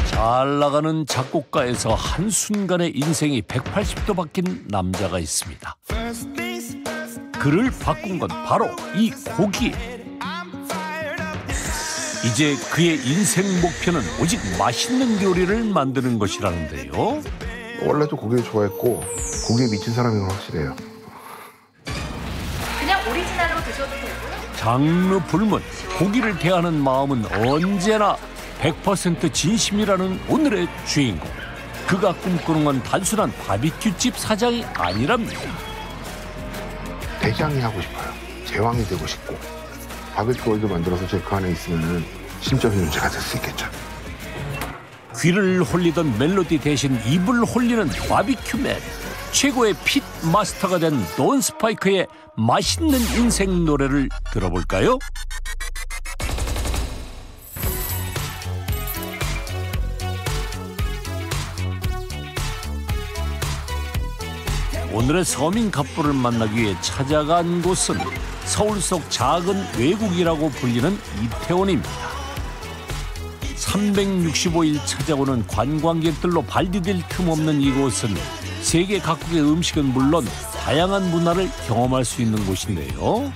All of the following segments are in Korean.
잘 나가는 작곡가에서 한순간에 인생이 180도 바뀐 남자가 있습니다. 그를 바꾼 건 바로 이 고기. 이제 그의 인생 목표는 오직 맛있는 요리를 만드는 것이라는데요. 원래도 고기를 좋아했고 고기에 미친 사람인 건 확실해요. 그냥 오리지널로 드셔도 되고요. 장르 불문, 고기를 대하는 마음은 언제나 100% 진심이라는 오늘의 주인공. 그가 꿈꾸는 건 단순한 바비큐집 사장이 아니랍니다. 대장이 하고 싶어요. 제왕이 되고 싶고 바비큐 월드 만들어서 제 그 안에 있으면 심적인 문제가 될 수 있겠죠. 귀를 홀리던 멜로디 대신 입을 홀리는 바비큐맨. 최고의 핏 마스터가 된 돈 스파이크의 맛있는 인생 노래를 들어볼까요? 오늘의 서민 갑부를 만나기 위해 찾아간 곳은 서울 속 작은 외국이라고 불리는 이태원입니다. 365일 찾아오는 관광객들로 발 디딜 틈 없는 이곳은 세계 각국의 음식은 물론 다양한 문화를 경험할 수 있는 곳인데요.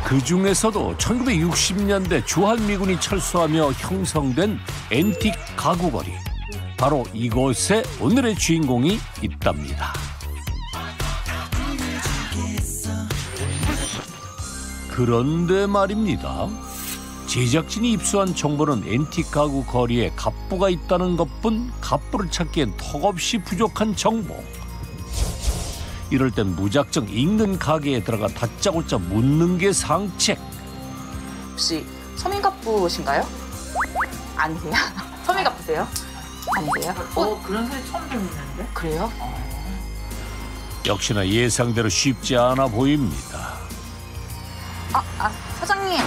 그 중에서도 1960년대 주한미군이 철수하며 형성된 앤틱 가구거리. 바로 이곳에 오늘의 주인공이 있답니다. 그런데 말입니다. 제작진이 입수한 정보는 앤틱 가구 거리에 갑부가 있다는 것뿐 갑부를 찾기엔 턱없이 부족한 정보. 이럴 땐 무작정 읽는 가게에 들어가 다짜고짜 묻는 게 상책. 혹시 서민갑부신가요? 아니세요? 서민갑부세요? 아니세요? 그런 소리 처음 듣는데? 그래요? 역시나 예상대로 쉽지 않아 보입니다. 사장님.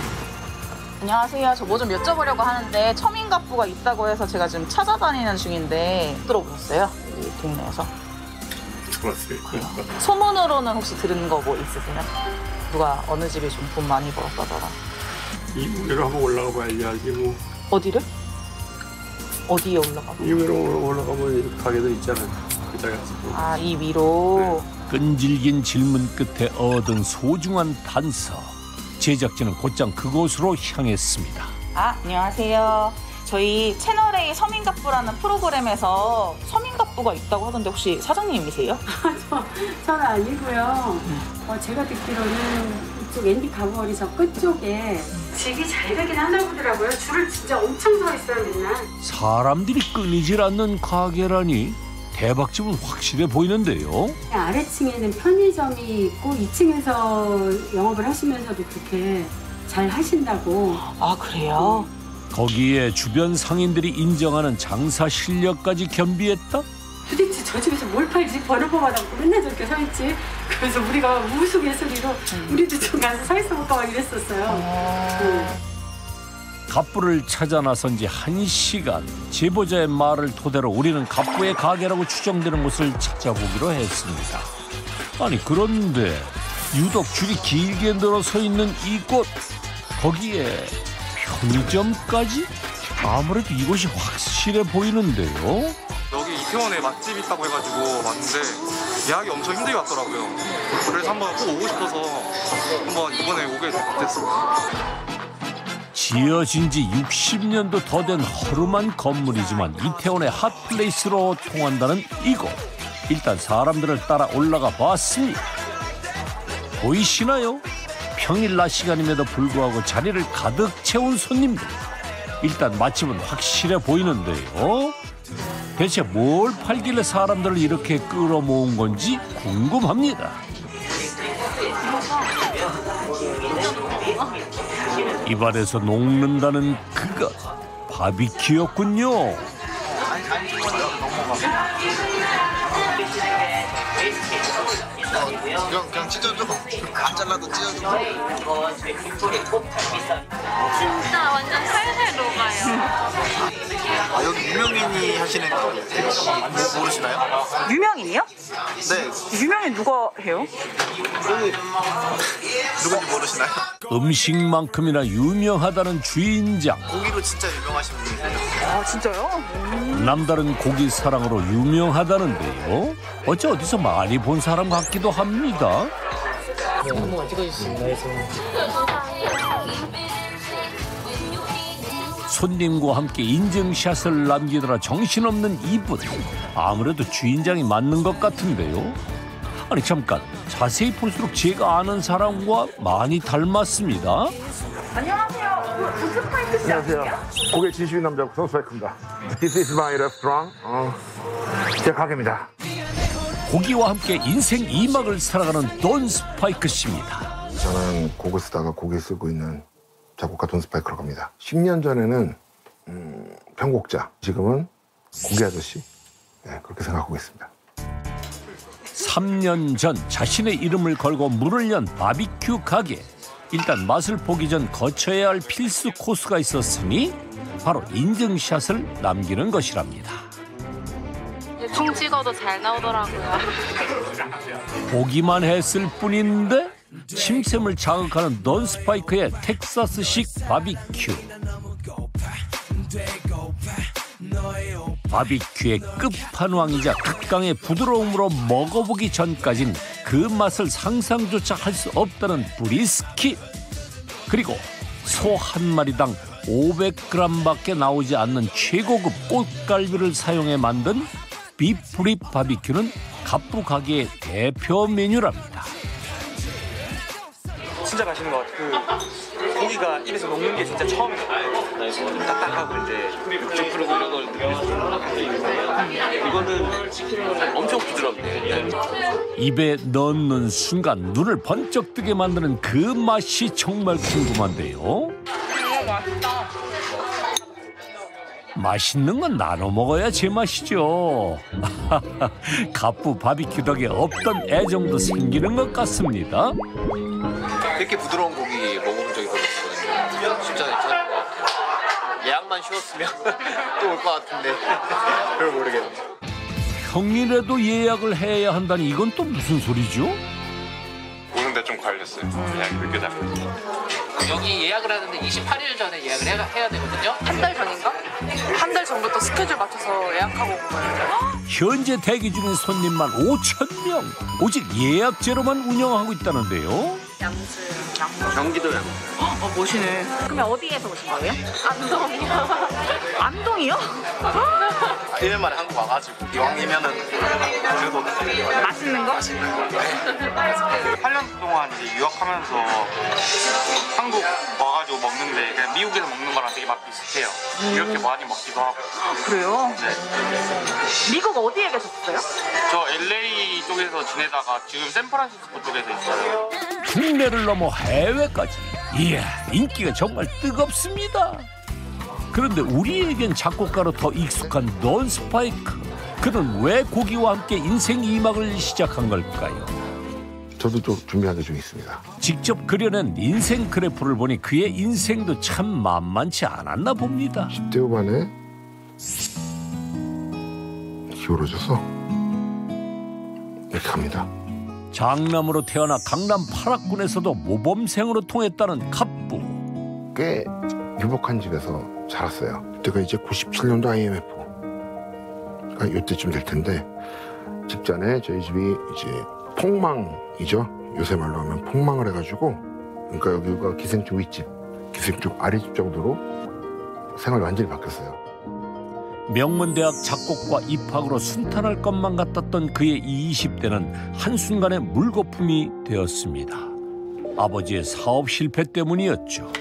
안녕하세요. 저 뭐 좀 여쭤보려고 하는데 서민갑부가 있다고 해서 제가 지금 찾아다니는 중인데 들어보셨어요? 이 동네에서? 들었어요. 소문으로는 혹시 들은 거 뭐 있으세요? 누가 어느 집이 좀 돈 많이 벌었다더라. 이 위로 한번 올라가 봐야지 알지 뭐. 어디를? 어디에 올라가고? 이 위로 올라가면 이렇게 가게들 있잖아요. 그 자리에서. 이 위로. 끈질긴 질문 끝에 얻은 소중한 단서. 제작진은 곧장 그곳으로 향했습니다. 안녕하세요. 저희 채널A 서민갑부라는 프로그램에서 서민갑부가 있다고 하던데 혹시 사장님이세요? 저는 아니고요. 제가 듣기로는 이쪽 앤틱 가구거리 저 끝쪽에 집이 잘 되긴 하나 보더라고요. 줄을 진짜 엄청 서 있어요, 맨날. 사람들이 끊이질 않는 가게라니 대박집은 확실해 보이는데요. 아래층에는 편의점이 있고 2층에서 영업을 하시면서도 그렇게 잘 하신다고. 그래요? 거기에 주변 상인들이 인정하는 장사 실력까지 겸비했다? 도대체 저 집에서 뭘 팔지? 벌을 뽑아갖고 맨날 저렇게 서 있지. 그래서 우리가 우스갯소리로 우리도 좀 가서 서 있어볼까 막 이랬었어요. 갑부를 찾아 나선 지 1시간. 제보자의 말을 토대로 우리는 갑부의 가게라고 추정되는 곳을 찾아보기로 했습니다. 아니 그런데 유독 줄이 길게 늘어서 있는 이곳. 거기에 편의점까지? 아무래도 이곳이 확실해 보이는데요. 여기 이태원에 맛집 있다고 해가지고 왔는데 예약이 엄청 힘들게 왔더라고요. 그래서 한번 꼭 오고 싶어서 한번 이번에 오게 됐습니다. 지어진 지 60년도 더 된 허름한 건물이지만 이태원의 핫플레이스로 통한다는 이곳. 일단 사람들을 따라 올라가 봤습니다. 보이시나요? 평일 낮 시간임에도 불구하고 자리를 가득 채운 손님들. 일단 맛집은 확실해 보이는데요. 대체 뭘 팔길래 사람들을 이렇게 끌어모은 건지 궁금합니다. 입안에서 녹는다는 그것, 바비큐였군요. 그냥 찢어줘. 안 잘라도 찢어줘. 진짜 완전 살살 녹아요. 아, 여기 유명인이 하시는 혹시 모르시나요? 유명인이요? 네. 유명인 누가 해요? 누군지 모르시나요? 음식만큼이나 유명하다는 주인장. 고기로 진짜 유명하신 분이세요. 아 진짜요? 남다른 고기 사랑으로 유명하다는데요. 어디서 많이 본 사람 같기도 합니다. 손님과 함께 인증샷을 남기느라 정신없는 이분. 아무래도 주인장이 맞는 것 같은데요. 아니 잠깐, 자세히 볼수록 제가 아는 사람과 많이 닮았습니다. 안녕하세요. 푸드파이크 씨 아니세요? 고개 진심인 남자 손스파이크입니다. This is my restaurant. 제 가게입니다. 고기와 함께 인생 2막을 살아가는 돈 스파이크 씨입니다. 저는 곡을 쓰다가 곡을 쓰고 있는 작곡가 돈 스파이크라고 합니다. 10년 전에는 편곡자, 지금은 고기 아저씨, 네, 그렇게 생각하고 있습니다. 3년 전 자신의 이름을 걸고 문을 연 바비큐 가게. 일단 맛을 보기 전 거쳐야 할 필수 코스가 있었으니 바로 인증샷을 남기는 것이랍니다. 통 찍어도 잘 나오더라고요. 보기만 했을 뿐인데 침샘을 자극하는 돈 스파이크의 텍사스식 바비큐. 바비큐의 끝판왕이자 극강의 부드러움으로 먹어보기 전까진 그 맛을 상상조차 할 수 없다는 브리스킷. 그리고 소 한 마리당 500g밖에 나오지 않는 최고급 꽃갈비를 사용해 만든 비프립 바비큐는 갑부 가게의 대표 메뉴랍니다. 진짜 맛있는 것 같아요. 그 고기가 입에서 녹는 게 진짜 처음인 것 같아요. 딱딱하고 이제 육즙 흐르고 이런 걸 느끼는데 이거는 엄청 부드럽네요. 입에 넣는 순간 눈을 번쩍 뜨게 만드는 그 맛이 정말 궁금한데요. 맛있다. 맛있는 건 나눠 먹어야 제맛이죠. 갑부 바비큐 덕에 없던 애정도 생기는 것 같습니다. 이렇게 부드러운 고기 먹어본 적이 별로 없거든요. 진짜 괜찮은 것 같아요. 예약만 쉬웠으면 또 올 것 같은데 그걸 모르겠네요. 평일에도 예약을 해야 한다니 이건 또 무슨 소리죠? 오는데 좀 걸렸어요. 예약이 늦게 잡혀서. 여기 예약을 하는데 28일 전에 예약을 해야 되거든요. 한 달 전인가? 한 달 전부터 스케줄 맞춰서 예약하고 온 거예요. 현재 대기 중인 손님만 5,000명. 오직 예약제로만 운영하고 있다는데요. 양수. 경기도 양. 멋이네. 그러면 어디에서 오신 거예요? 안동이요. 안동이요? 1년 만에 한국 와가지고 이왕이면은 그래도 맛있는 거? 8년 동안 이제 유학하면서 한국 와가지고 먹는데 그냥 미국에서 먹는 거랑 되게 맛 비슷해요. 이렇게 많이 먹기도 하고. 그래요? 네. 미국 어디에 계셨어요? 저 LA 쪽에서 지내다가 지금 샌프란시스코 쪽에서 있어요. 국내를 넘어 해외까지. 이야, 인기가 정말 뜨겁습니다. 그런데 우리에겐 작곡가로 더 익숙한 돈 스파이크. 그는 왜 고기와 함께 인생 2막을 시작한 걸까요? 저도 좀 준비한 게 좀 있습니다. 직접 그려낸 인생 그래프를 보니 그의 인생도 참 만만치 않았나 봅니다. 10대 후반에 기울어져서 이렇게 갑니다. 장남으로 태어나 강남 8학군에서도 모범생으로 통했다는 갑부. 꽤 유복한 집에서 자랐어요. 그때가 이제 97년도 IMF. 그러니까 이때쯤 될 텐데 직전에 저희 집이 이제 폭망이죠. 요새 말로 하면 폭망을 해가지고 그러니까 여기가 기생충 윗집, 기생충 아래집 정도로 생활이 완전히 바뀌었어요. 명문대학 작곡과 입학으로 순탄할 것만 같았던 그의 20대는 한순간에 물거품이 되었습니다. 아버지의 사업 실패 때문이었죠.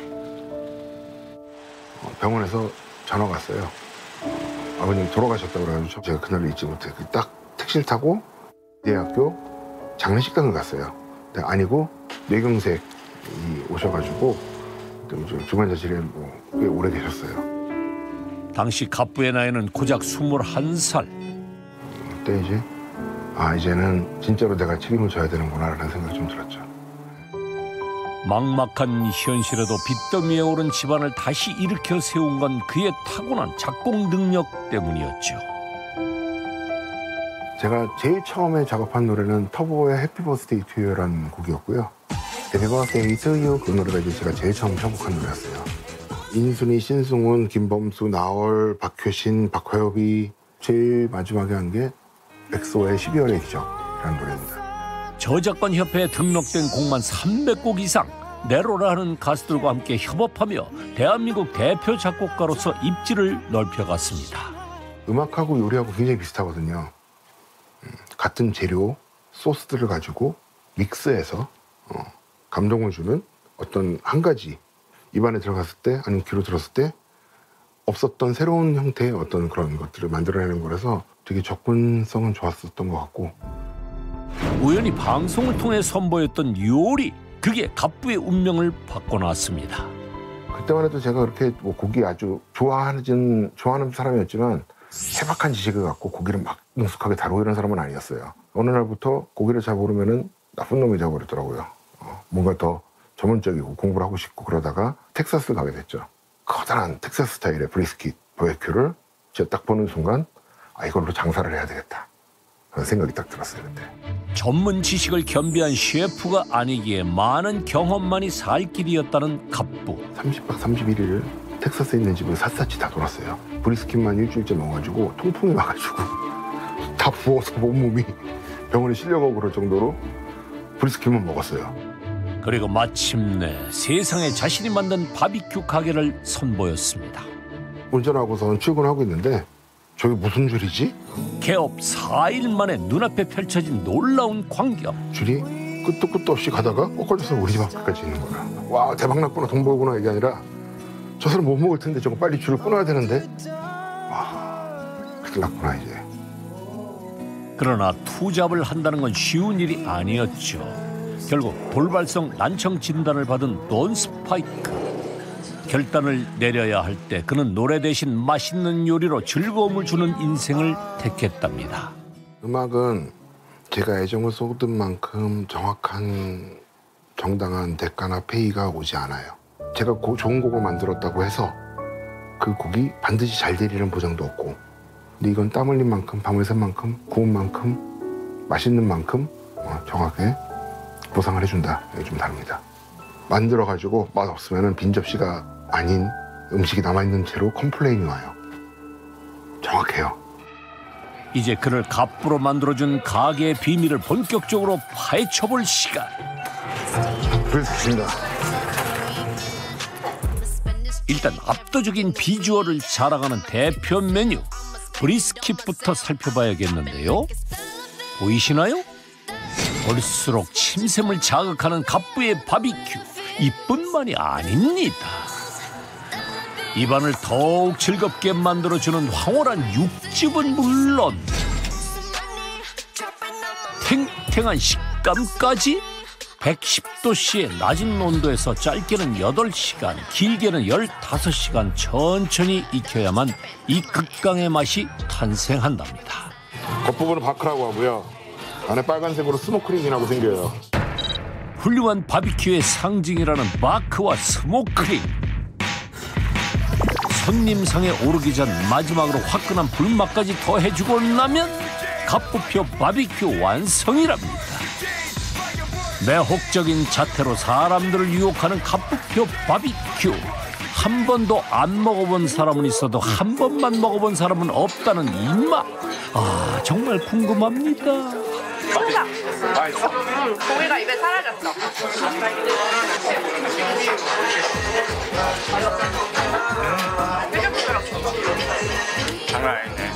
병원에서 전화가 왔어요. 아버님 돌아가셨다고 그래가지고 제가 그날을 잊지 못해요. 딱 택시를 타고 대학교 장례식장을 갔어요. 근데 아니고 뇌경색이 오셔가지고 중환자실에 꽤 오래 계셨어요. 당시 갑부의 나이는 고작 21살. 그때 이제 아, 이제는 진짜로 내가 책임을 져야 되는구나라는 생각이 좀 들었죠. 막막한 현실에도 빚더미에 오른 집안을 다시 일으켜 세운 건 그의 타고난 작곡 능력 때문이었죠. 제가 제일 처음에 작업한 노래는 터보의 해피 버스데이 투 유라는 곡이었고요. 해피 버스데이 투 유 그 노래가 이제 제가 제일 처음 작곡한 노래였어요. 인순이, 신승훈, 김범수, 나얼, 박효신, 박화엽이 제일 마지막에 한 게 엑소의 12월의 기적이라는 노래입니다. 저작권협회에 등록된 곡만 300곡 이상, 네로라 하는 가수들과 함께 협업하며 대한민국 대표 작곡가로서 입지를 넓혀갔습니다. 음악하고 요리하고 굉장히 비슷하거든요. 같은 재료, 소스들을 가지고 믹스해서 감동을 주는 어떤 한 가지 입안에 들어갔을 때 아니면 귀로 들었을 때 없었던 새로운 형태의 어떤 그런 것들을 만들어내는 거라서 되게 접근성은 좋았었던 것 같고, 우연히 방송을 통해 선보였던 요리, 그게 갑부의 운명을 바꿔놨습니다. 그때만 해도 제가 그렇게 뭐 고기 아주 좋아하는 사람이었지만 해박한 지식을 갖고 고기를 막 능숙하게 다루고 이런 사람은 아니었어요. 어느 날부터 고기를 잘 모르면은 나쁜 놈이 되어버리더라고요. 뭔가 더 전문적이고 공부를 하고 싶고 그러다가 텍사스를 가게 됐죠. 커다란 텍사스 스타일의 브리스킷 바베큐를 제가 딱 보는 순간 아, 이걸로 장사를 해야 되겠다 그런 생각이 딱 들었어요. 그때. 전문 지식을 겸비한 셰프가 아니기에 많은 경험만이 살 길이었다는 갑부. 30박 31일을 텍사스에 있는 집을 샅샅이 다 돌았어요. 브리스킷만 일주일째 먹어가지고 통풍이 와가지고 다 부어서 온몸이 병원에 실려가고 그럴 정도로 브리스킷만 먹었어요. 그리고 마침내 세상에 자신이 만든 바비큐 가게를 선보였습니다. 운전하고서는 출근하고 있는데 저게 무슨 줄이지? 개업 4일 만에 눈앞에 펼쳐진 놀라운 광경. 줄이 끝도 끝도 없이 가다가 꺾어져서 우리 집 앞까지 있는 거야. 와, 대박 났구나, 돈 벌구나 이게 아니라 저 사람 못 먹을 텐데 저거 빨리 줄을 끊어야 되는데 와, 큰일 났구나 이제. 그러나 투잡을 한다는 건 쉬운 일이 아니었죠. 결국 돌발성 난청 진단을 받은 돈 스파이크. 결단을 내려야 할 때 그는 노래 대신 맛있는 요리로 즐거움을 주는 인생을 택했답니다. 음악은 제가 애정을 쏟은 만큼 정확한 정당한 대가나 페이가 오지 않아요. 제가 좋은 곡을 만들었다고 해서 그 곡이 반드시 잘 되리는 보장도 없고, 근데 이건 땀 흘린 만큼, 밤을 샌 만큼, 구운 만큼, 맛있는 만큼 정확하게 보상을 해준다. 이게 좀 다릅니다. 만들어가지고 맛없으면 빈 접시가 아닌 음식이 남아있는 채로 컴플레인이 와요. 정확해요. 이제 그를 갑부로 만들어준 가게의 비밀을 본격적으로 파헤쳐볼 시간. 그렇습니다. 일단 압도적인 비주얼을 자랑하는 대표 메뉴 브리스킷부터 살펴봐야겠는데요. 보이시나요? 볼수록 침샘을 자극하는 갑부의 바비큐, 이뿐만이 아닙니다. 입안을 더욱 즐겁게 만들어주는 황홀한 육즙은 물론 탱탱한 식감까지 110도씨의 낮은 온도에서 짧게는 8시간, 길게는 15시간 천천히 익혀야만 이 극강의 맛이 탄생한답니다. 겉부분은 바크라고 하고요. 안에 빨간색으로 스모크링이라고 생겨요. 훌륭한 바비큐의 상징이라는 바크와 스모크링. 손님상에 오르기 전 마지막으로 화끈한 불맛까지 더해주고 나면 갑부표 바비큐 완성이랍니다. 매혹적인 자태로 사람들을 유혹하는 갑부표 바비큐. 한 번도 안 먹어본 사람은 있어도 한 번만 먹어본 사람은 없다는 이 맛. 아, 정말 궁금합니다. 맛있어? 응, 고기가 입에 사라졌어. 장난 아닌데.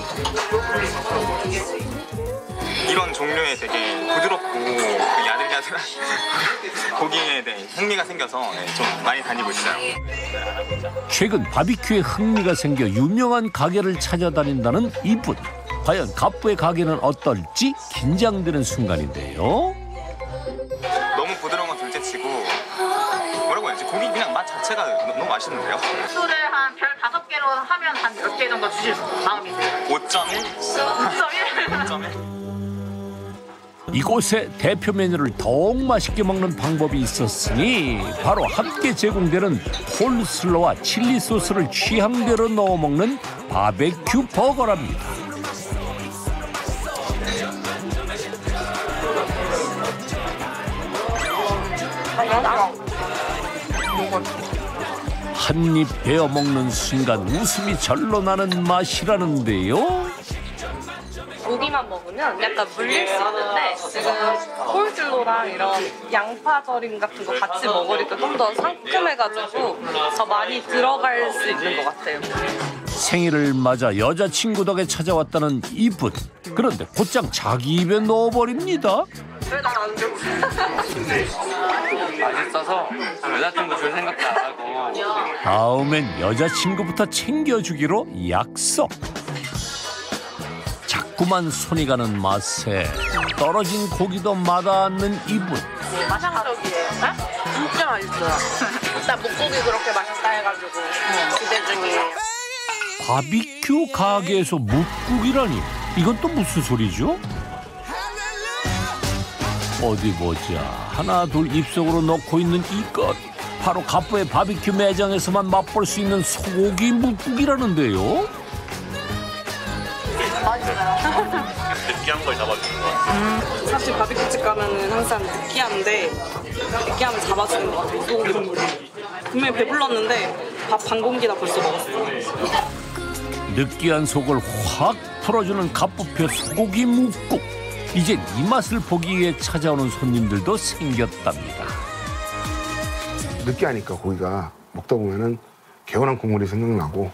이런 종류의 되게 부드럽고 그 야들야들한 고기에 대해 흥미가 생겨서 좀 많이 다니고 있어요. 최근 바비큐에 흥미가 생겨 유명한 가게를 찾아다닌다는 이분. 과연 갑부의 가게는 어떨지 긴장되는 순간인데요. 너무 부드러운 건 둘째치고 뭐라고 해야지, 고기 그냥 맛 자체가 너무 맛있는데요. 술을 한 별 5개로 하면 한 몇 개 정도 주실 마음이세요? 5.1? 5.1? 5.1? 이곳의 대표 메뉴를 더욱 맛있게 먹는 방법이 있었으니 바로 함께 제공되는 콜슬로와 칠리 소스를 취향대로 넣어 먹는 바베큐 버거랍니다. 한 입 베어 먹는 순간 웃음이 절로 나는 맛이라는데요. 고기만 먹으면 약간 물릴 수 있는데 지금 콜슬로랑 이런 양파절임 같은 거 같이 먹으니까 좀 더 상큼해가지고 더 많이 들어갈 수 있는 것 같아요. 생일을 맞아 여자친구 덕에 찾아왔다는 이분. 그런데 곧장 자기 입에 넣어버립니다. 왜 날 안 줘? 맛있어서 여자친구 줄 생각도 안 하고. 다음엔 여자친구부터 챙겨주기로 약속. 자꾸만 손이 가는 맛에 떨어진 고기도 마다않는 이분. 마상적이에요. 진짜 맛있어요. 일단 목고기 그렇게 맛있다 해가지고 기대 중이에요. 바비큐 가게에서 묵국이라니, 이건 또 무슨 소리죠? 어디 보자. 하나 둘 입속으로 넣고 있는 이것, 바로 갑부의 바비큐 매장에서만 맛볼 수 있는 소고기 묵국이라는데요. 느끼한 걸 잡아주는 거. 사실 바비큐집 가면은 항상 느끼한데 느끼함을 잡아주는 것 같아요. 소고기 국물이. 분명히 배불렀는데 밥 반 공기나 벌써 먹었어요. 느끼한 속을 확 풀어주는 갑부표 소고기 묵국. 이젠 이 맛을 보기 위해 찾아오는 손님들도 생겼답니다. 느끼하니까 고기가 먹다 보면은 개운한 국물이 생각나고,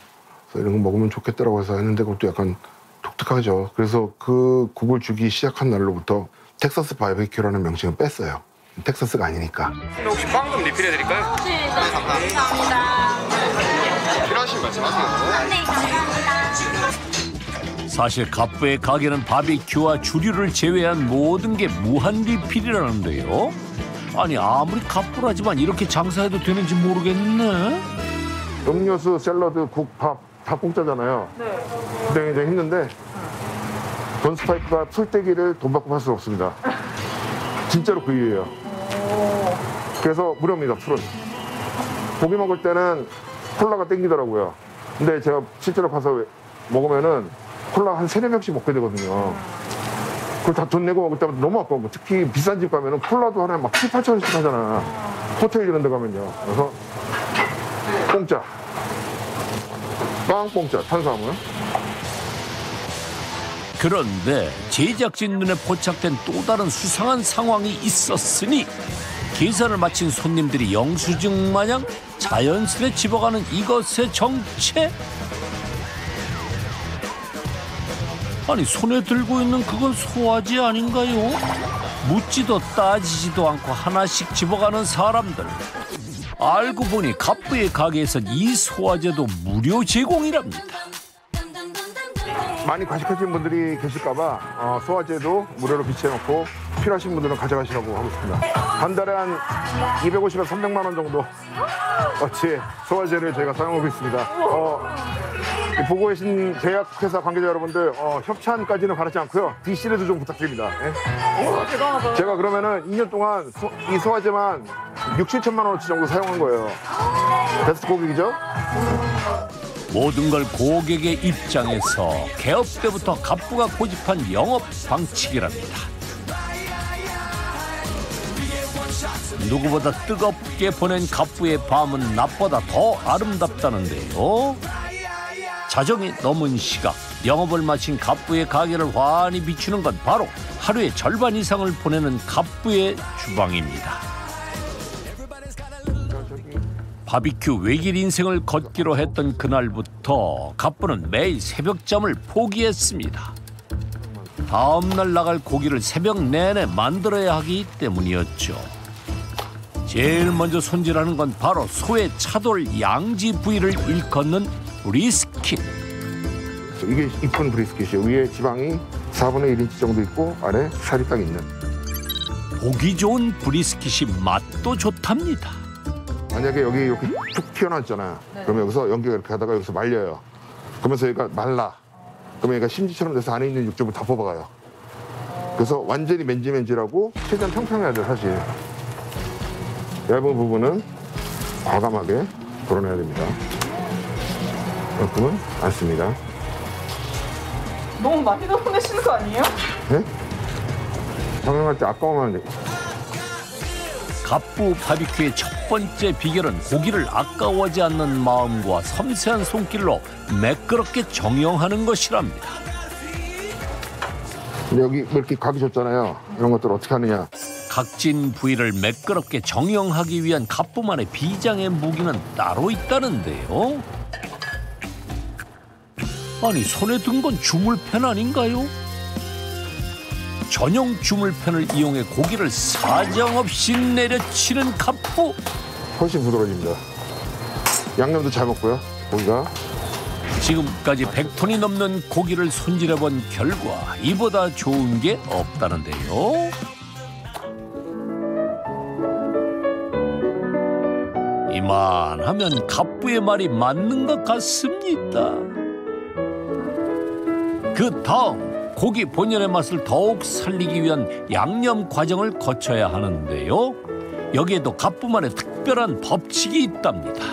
그래서 이런 거 먹으면 좋겠다라고 해서 했는데 그것도 약간 독특하죠. 그래서 그 국을 주기 시작한 날로부터 텍사스 바비큐라는 명칭을 뺐어요. 텍사스가 아니니까. 혹시 빵 좀 리필해드릴까요? 네, 감사합니다. 필요하신 말씀하세요. 네, 감사합니다. 사실 갑부의 가게는 바비큐와 주류를 제외한 모든 게 무한 리필이라는데요. 아니, 아무리 갑부라지만 이렇게 장사해도 되는지 모르겠네. 음료수, 샐러드, 국, 밥 다 공짜잖아요. 네. 굉장히 힘든데 돈 스파이크가 풀떼기를 돈 받고 팔 수 없습니다. 진짜로 그 이유예요. 그래서 무료입니다, 풀은. 고기 먹을 때는 콜라가 땡기더라고요. 근데 제가 실제로 가서 먹으면은 콜라 한 3-4병씩 먹게 되거든요. 그걸 다 돈 내고 먹을 때마다 너무 아까워. 특히 비싼 집 가면은 콜라도 하나에 막 7-8천 원씩 하잖아. 호텔 이런 데 가면요. 그래서 공짜. 빵 공짜, 탄수화물. 그런데 제작진 눈에 포착된 또 다른 수상한 상황이 있었으니 계산을 마친 손님들이 영수증 마냥 자연스레 집어가는 이것의 정체? 아니, 손에 들고 있는 그건 소화제 아닌가요? 묻지도 따지지도 않고 하나씩 집어가는 사람들. 알고 보니 갑부의 가게에선 이 소화제도 무료 제공이랍니다. 많이 과식하시는 분들이 계실까봐 소화제도 무료로 비치해놓고 필요하신 분들은 가져가시라고 하고 있습니다. 한 달에 한 250에서 300만 원 정도 어치 소화제를 저희가 사용하고 있습니다. 보고 계신 제약회사 관계자 여러분들 협찬까지는 바라지 않고요. DC라도 좀 부탁드립니다. 예? 제가 그러면은 2년 동안 이 소화제만 6-7천만 원어치 정도 사용한 거예요. 베스트 고객이죠? 모든 걸 고객의 입장에서 개업 때부터 갑부가 고집한 영업 방식이랍니다. 누구보다 뜨겁게 보낸 갑부의 밤은 낮보다 더 아름답다는데요. 자정이 넘은 시각, 영업을 마친 갑부의 가게를 환히 비추는 건 바로 하루의 절반 이상을 보내는 갑부의 주방입니다. 바비큐 외길 인생을 걷기로 했던 그날부터 갑부는 매일 새벽잠을 포기했습니다. 다음 날 나갈 고기를 새벽 내내 만들어야 하기 때문이었죠. 제일 먼저 손질하는 건 바로 소의 차돌 양지 부위를 일컫는 브리스킷. 이게 이쁜 브리스킷이에요. 위에 지방이 4분의 1인치 정도 있고 아래 살이 딱 있는. 보기 좋은 브리스킷이 맛도 좋답니다. 만약에 여기 이렇게 툭 튀어나왔잖아요. 네. 그러면 여기서 연기가 이렇게 하다가 여기서 말려요. 그러면서 얘가 말라. 그러면 얘가 심지처럼 돼서 안에 있는 육즙을 다 뽑아가요. 그래서 완전히 맨질맨질하고 최대한 평평해야 돼 사실. 얇은 부분은 과감하게 덜어내야 됩니다. 이만큼은 안 씁니다. 너무 많이 덜어내시는 거 아니에요? 네? 경영할 때 아까워만 돼. 갑부 바비큐의 첫 번째 비결은 고기를 아까워하지 않는 마음과 섬세한 손길로 매끄럽게 정형하는 것이랍니다. 여기 이렇게 각이 줬잖아요. 이런 것들 어떻게 하느냐. 각진 부위를 매끄럽게 정형하기 위한 갑부만의 비장의 무기는 따로 있다는데요. 아니, 손에 든 건 주물펜 아닌가요? 전용 주물펜을 이용해 고기를 사정없이 내려치는 갑부. 훨씬 부드러워집니다. 양념도 잘 먹고요, 고기가. 지금까지 100톤이 넘는 고기를 손질해본 결과 이보다 좋은 게 없다는데요. 이만하면 갑부의 말이 맞는 것 같습니다. 그 다음 고기 본연의 맛을 더욱 살리기 위한 양념 과정을 거쳐야 하는데요. 여기에도 갑부만의 특별한 법칙이 있답니다.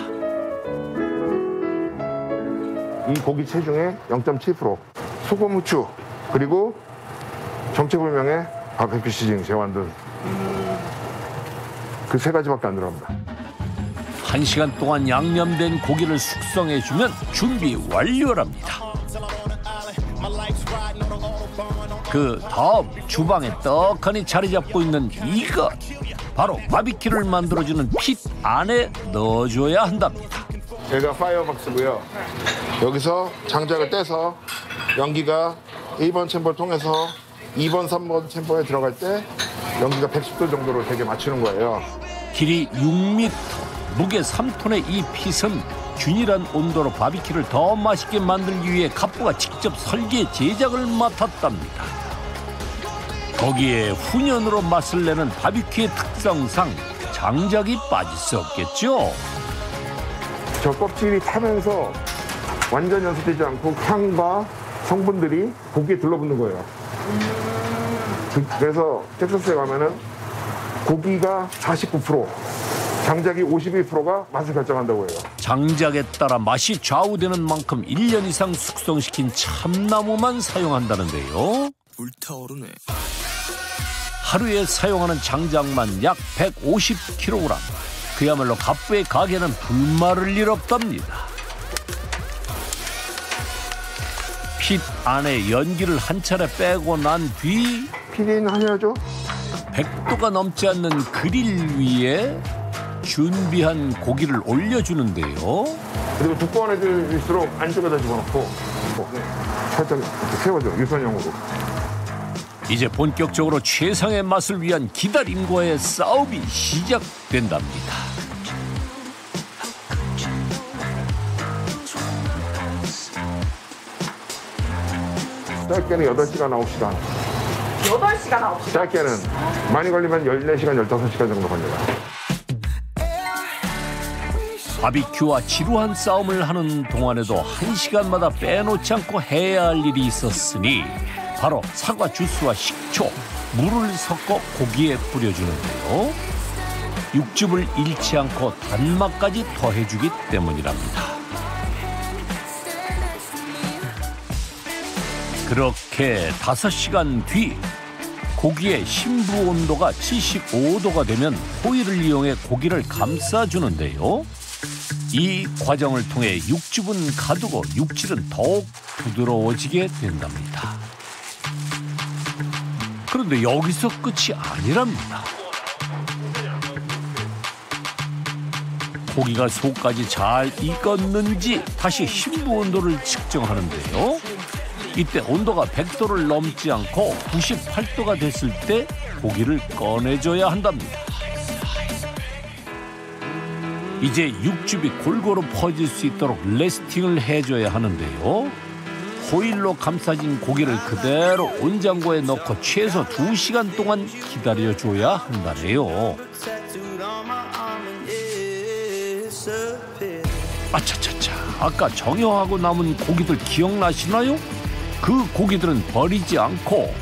이 고기 체중의 0.7%, 소금, 후추, 그리고 정체불명의 바베큐 시즈닝, 재환등. 그 세 가지밖에 안 들어갑니다. 1시간 동안 양념된 고기를 숙성해주면 준비 완료랍니다. 그 다음 주방에 떡하니 자리 잡고 있는 이것, 바로 바비큐를 만들어주는 핏 안에 넣어줘야 한답니다. 제가 파이어박스고요. 여기서 장작을 떼서 연기가 1번 챔버를 통해서 2번, 3번 챔버에 들어갈 때 연기가 110도 정도로 되게 맞추는 거예요. 길이 6m, 무게 3톤의 이 핏은 균일한 온도로 바비큐를 더 맛있게 만들기 위해 갑부가 직접 설계 제작을 맡았답니다. 거기에 훈연으로 맛을 내는 바비큐의 특성상 장작이 빠질 수 없겠죠. 저 껍질이 타면서 완전 연습되지 않고 향과 성분들이 고기에 들러붙는 거예요. 그래서 텍사스에 가면은 고기가 49%, 장작이 51%가 맛을 결정한다고 해요. 장작에 따라 맛이 좌우되는 만큼 1년 이상 숙성시킨 참나무만 사용한다는데요. 불타오르네. 하루에 사용하는 장작만 약 150kg. 그야말로 갑부의 가게는 불마를 일 없답니다. 핏 안에 연기를 한 차례 빼고 난 뒤 피디는 하셔야죠. 100도가 넘지 않는 그릴 위에 준비한 고기를 올려주는데요. 그리고 두꺼운 애들일수록 안쪽에다 집어넣고 살짝 이렇게 세워줘, 유선형으로. 이제 본격적으로 최상의 맛을 위한 기다림과의 싸움이 시작된답니다. 짧게는 8시간, 9시간. 8시간, 9시간? 짧게는 많이 걸리면 14시간, 15시간 정도 걸려요. 바비큐와 지루한 싸움을 하는 동안에도 1시간마다 빼놓지 않고 해야 할 일이 있었으니 바로 사과 주스와 식초, 물을 섞어 고기에 뿌려주는데요. 육즙을 잃지 않고 단맛까지 더해주기 때문이랍니다. 그렇게 5시간 뒤 고기의 심부 온도가 75도가 되면 호일을 이용해 고기를 감싸주는데요. 이 과정을 통해 육즙은 가두고 육질은 더욱 부드러워지게 된답니다. 그런데 여기서 끝이 아니랍니다. 고기가 속까지 잘 익었는지 다시 심부 온도를 측정하는데요. 이때 온도가 100도를 넘지 않고 98도가 됐을 때 고기를 꺼내줘야 한답니다. 이제 육즙이 골고루 퍼질 수 있도록 레스팅을 해줘야 하는데요. 호일로 감싸진 고기를 그대로 온장고에 넣고 최소 2시간 동안 기다려줘야 한다네요. 아차차차, 아까 정형하고 남은 고기들 기억나시나요? 그 고기들은 버리지 않고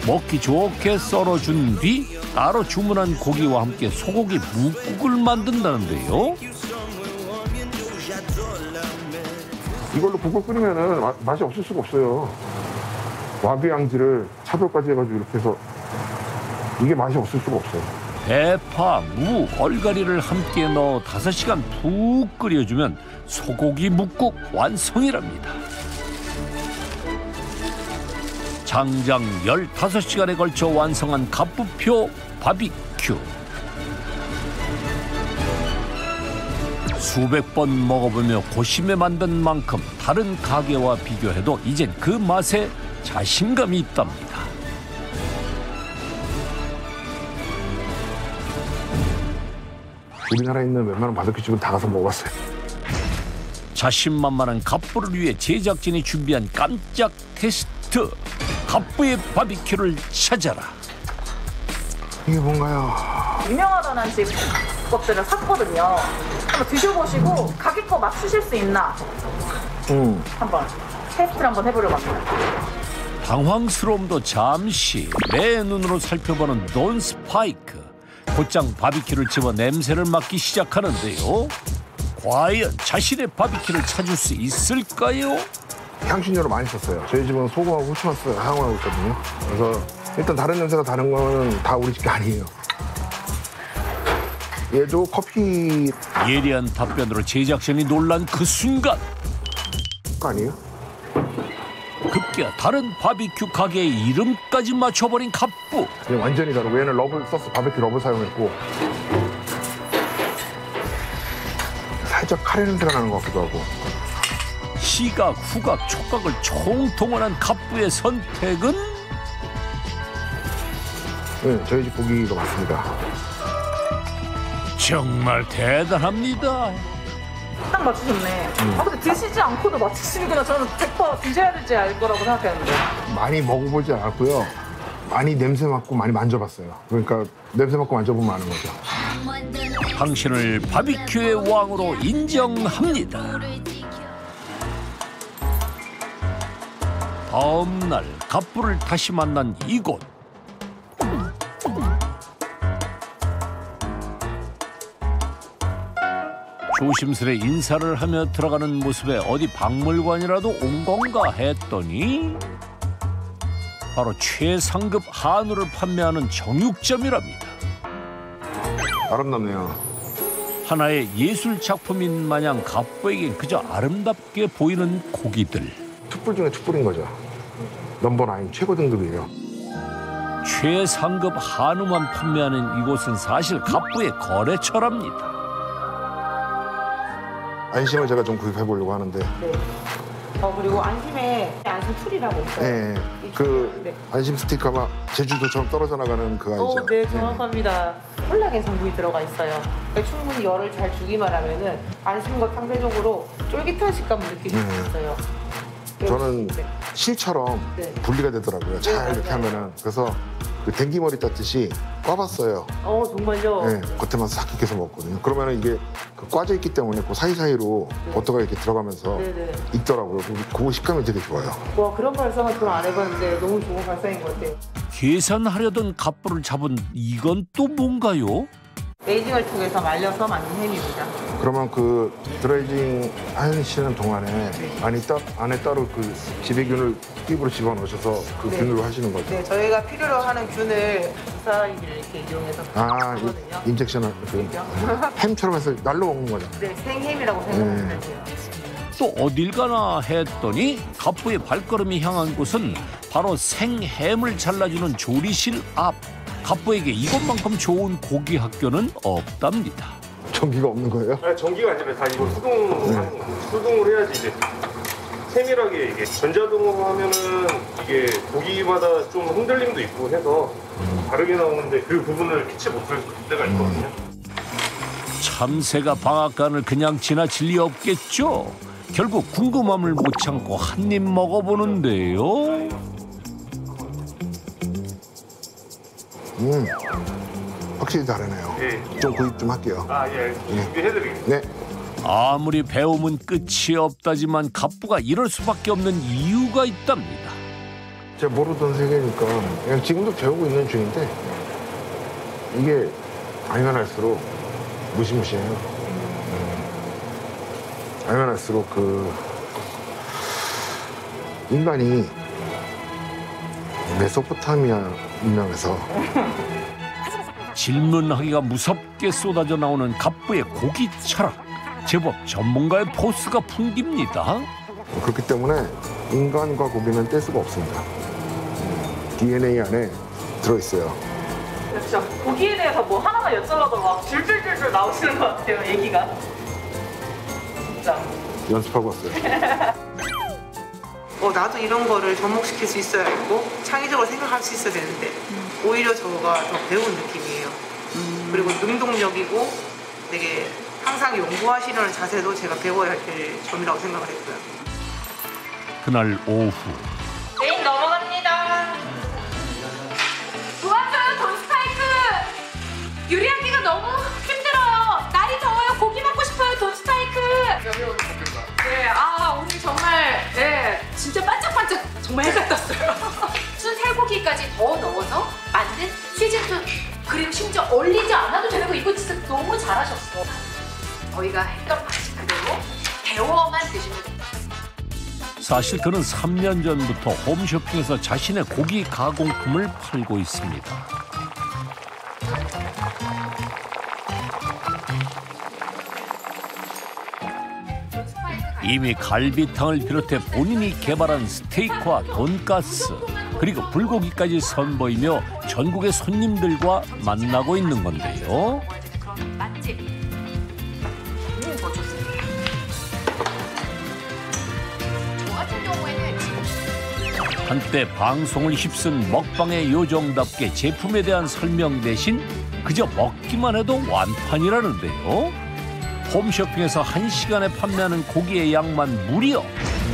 먹기 좋게 썰어준 뒤 따로 주문한 고기와 함께 소고기 묵국을 만든다는데요. 이걸로 국을 끓이면은 맛이 없을 수가 없어요. 와비 양지를 차돌까지 해가지고 이렇게 해서 이게 맛이 없을 수가 없어요. 대파, 무, 얼갈이를 함께 넣어 5시간 푹 끓여주면 소고기 묵국 완성이랍니다. 장장 15시간에 걸쳐 완성한 갑부표 바비큐. 수백 번 먹어보며 고심해 만든 만큼 다른 가게와 비교해도 이젠 그 맛에 자신감이 있답니다. 우리나라에 있는 웬만한 바베큐 집은 다 가서 먹어봤어요. 자신만만한 갑부를 위해 제작진이 준비한 깜짝 테스트. 갑부의 바비큐를 찾아라. 이게 뭔가요? 유명하다는 집 것들을 샀거든요. 한번 드셔보시고 가격과 맞추실 수 있나 한번 테스트를 한번 해보려고 합니다. 당황스러움도 잠시 내 눈으로 살펴보는 돈 스파이크. 곧장 바비큐를 집어 냄새를 맡기 시작하는데요. 과연 자신의 바비큐를 찾을 수 있을까요? 향신료를 많이 썼어요. 저희 집은 소금하고 후추만 사용하고 있거든요. 그래서 일단 다른 냄새가 다른 거는 다 우리 집 게 아니에요. 얘도 커피 예리한 답변으로 제작진이 놀란 그 순간 거 아니에요? 급기야 다른 바비큐 가게의 이름까지 맞춰버린 갑부. 그냥 완전히 다르고 얘는 러브 소스 바비큐 러브 사용했고 살짝 카레 냄새가 나는 것 같기도 하고. 시각, 후각, 촉각을 총동원한 갑부의 선택은? 네, 저희 집 고기가 맞습니다. 정말 대단합니다. 딱 맞추셨네. 근데 드시지 않고도 맞추시는구나. 저는 100% 드셔야 될지 알 거라고 생각했는데. 많이 먹어보지 않았고요. 많이 냄새 맡고 많이 만져봤어요. 그러니까 냄새 맡고 만져보면 아는 거죠. 당신을 바비큐의 왕으로 인정합니다. 다음 날 갑부를 다시 만난 이곳. 조심스레 인사를 하며 들어가는 모습에 어디 박물관이라도 온 건가 했더니 바로 최상급 한우를 판매하는 정육점이랍니다. 아름답네요. 하나의 예술 작품인 마냥 갑부에겐 그저 아름답게 보이는 고기들. 툭불 중에 툭불인 거죠. 넘버 9 최고 등급이에요. 최상급 한우만 판매하는 이곳은 사실 갑부의 거래처랍니다. 안심을 제가 좀 구입해 보려고 하는데. 네. 그리고 안심에 안심 툴이라고 있어요. 네. 그 안심 스티커가 제주도처럼 떨어져 나가는 그 아이죠. 네, 정확합니다. 콜라겐 성분이 들어가 있어요. 충분히 열을 잘 주기만 하면은 안심과 상대적으로 쫄깃한 식감을 느끼실 수 있어요. 저는 실처럼 분리가 되더라고요. 잘 이렇게 하면은. 그래서 그 댕기머리 땄듯이 꽈봤어요. 정말요? 네, 겉에만 싹 익혀서 먹거든요. 그러면은 이게 그 꽈져 있기 때문에 그 사이사이로 버터가 이렇게 들어가면서 익더라고요. 그 식감이 되게 좋아요. 와, 그런 발상은 저는 안 해봤는데 너무 좋은 발상인 것 같아요. 계산하려던 갑부를 잡은 이건 또 뭔가요? 에이징을 통해서 말려서 만든 햄입니다. 그러면 그 드라이징 하시는 동안에 안에 따로 그 지배균을 입으로 집어넣으셔서 그 균으로 하시는 거죠? 네, 저희가 필요로 하는 균을 주사기를 이렇게 이용해서 하거든요. 인젝션을 햄처럼 해서 날로 먹는 거죠? 네, 생햄이라고 생각하시면 돼요. 또 어딜 가나 했더니 갑부의 발걸음이 향한 곳은 바로 생햄을 잘라주는 조리실 앞. 갑부에게 이것만큼 좋은 고기 학교는 없답니다. 전기가 없는 거예요? 아니, 전기가 아니라 다 이거 수동으로 해야지 이제 세밀하게 이게 전자동으로 하면은 이게 고기마다 좀 흔들림도 있고 해서 다르게 나오는데 그 부분을 캐치 못할 때가 있거든요. 참새가 방앗간을 그냥 지나칠 리 없겠죠. 결국 궁금함을 못 참고 한 입 먹어보는데요. 확실히 다르네요. 예. 좀 구입 좀 할게요. 예. 준비해드리겠습니다. 네. 아무리 배움은 끝이 없다지만 갑부가 이럴 수밖에 없는 이유가 있답니다. 제가 모르던 세계니까 그냥 지금도 배우고 있는 중인데 이게 알면 할수록 무시무시해요. 알면 할수록 그 인간이 메소포타미아 문명에서 질문하기가 무섭게 쏟아져 나오는 갑부의 고기 철학. 제법 전문가의 포스가 풍깁니다. 그렇기 때문에 인간과 고기는 뗄 수가 없습니다. DNA 안에 들어있어요. 진짜 고기에 대해서 뭐 하나만 여쭤봐도 막 줄줄줄줄 나오시는 것 같아요, 얘기가. 진짜. 연습하고 왔어요. 나도 이런 거를 접목시킬 수 있어야 했고 창의적으로 생각할 수 있어야 되는데 오히려 저가 더 배운 느낌이에요. 그리고 능동적이고 되게 항상 연구하시려는 자세도 제가 배워야 할 점이라고 생각을 했고요. 그날 오후 메인 넘어갑니다. 도와줘요, 돈 스파이크! 요리하기가 너무 힘들어요. 날이 더워요. 고기 먹고 싶어요, 돈 스파이크! 네, 오늘 정말 진짜 반짝반짝 정말 해가 떴어요. 순살고기까지 더 넣어서 만든 시즌2. 그리고 심지어 얼리지 않아도 되는 거 이거 진짜 너무 잘하셨어. 저희가 했던 맛이 그대로 데워만 드시면 됩니다. 사실 그는 3년 전부터 홈쇼핑에서 자신의 고기 가공품을 팔고 있습니다. 이미 갈비탕을 비롯해 본인이 개발한 스테이크와 돈가스 그리고 불고기까지 선보이며 전국의 손님들과 만나고 있는 건데요. 맛집. 저 같은 경우에는 한때 방송을 휩쓴 먹방의 요정답게 제품에 대한 설명 대신 그저 먹기만 해도 완판이라는데요. 홈쇼핑에서 1시간에 판매하는 고기의 양만 무려